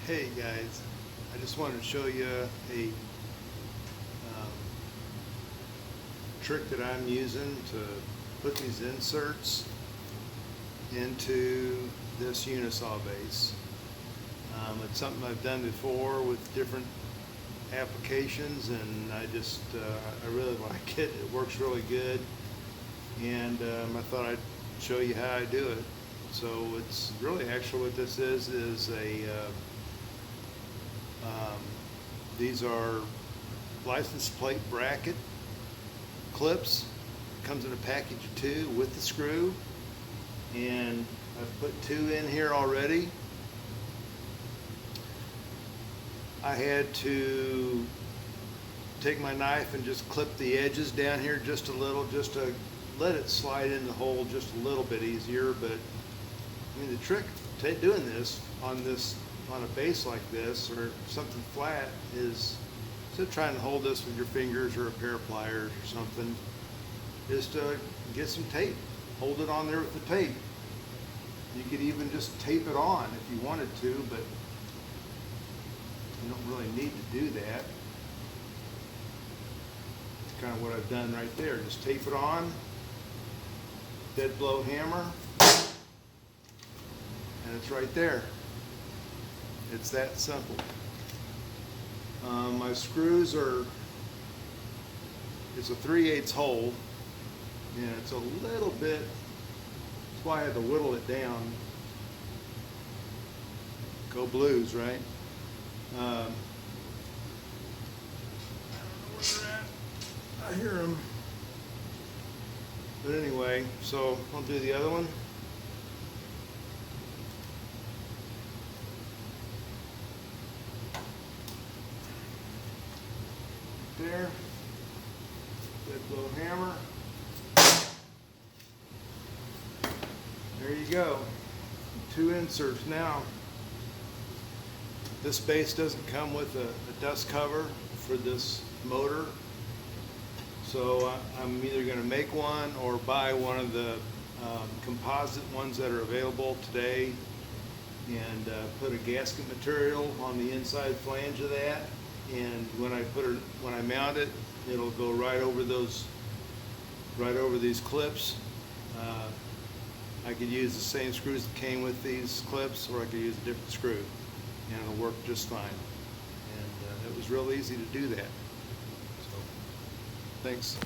Hey guys, I just wanted to show you a trick that I'm using to put these inserts into this Unisaw base. It's something I've done before with different applications, and I really like it. It works really good, and I thought I'd show you how I do it. So it's really actually what this is these are license plate bracket clips. It comes in a package of 2 with the screw, and I've put 2 in here already. I had to take my knife and just clip the edges down here just a little, just to let it slide in the hole just a little bit easier. But I mean, the trick to doing this on a base like this or something flat is, instead of trying to hold this with your fingers or a pair of pliers or something, is to get some tape. Hold it on there with the tape. You could even just tape it on if you wanted to, but you don't really need to do that. It's kind of what I've done right there. Just tape it on, dead blow hammer, and it's right there. It's that simple. My screws it's a 3/8 hole, and it's a little bit, that's why I had to whittle it down. Go Blues, right? I don't know where they're at. I hear them. But anyway, so I'll do the other one. There, dead blow hammer. There you go. 2 inserts. Now, this base doesn't come with a dust cover for this motor, so I'm either going to make one or buy one of the composite ones that are available today, and put a gasket material on the inside flange of that. And when I mount it, it'll go right over these clips. I could use the same screws that came with these clips, or I could use a different screw, and it'll work just fine. And it was real easy to do that. So, thanks.